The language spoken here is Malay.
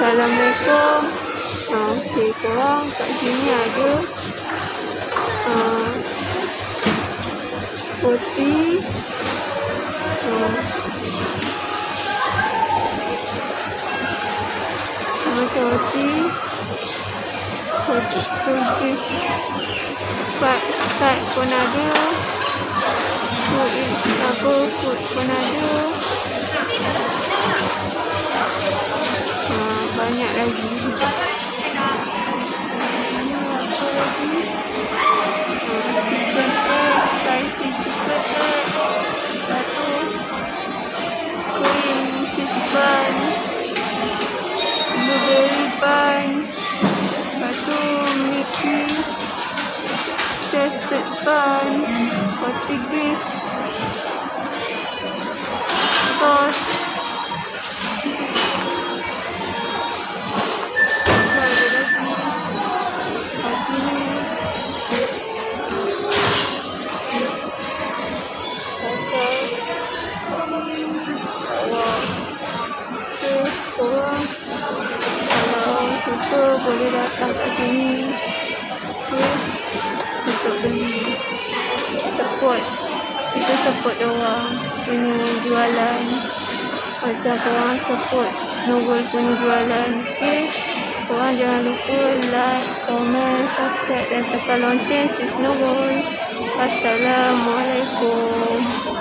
Assalamualaikum. Okey, korang kat sini ada roti, macam roti Pat pun ada, fruit pun ada, banyak lagi. Chicken egg, spicy chicken egg, satu cream cheese bun, blueberry bun, satu Mickey custard bun, roti grease, sos, boleh datang ke sini untuk beli, kita support diorang punya jualan, macam korang support Nurul punya jualan. Okay, korang jangan lupa like, comment, subscribe dan tekan lonceng. Sis Nurul. Assalamualaikum.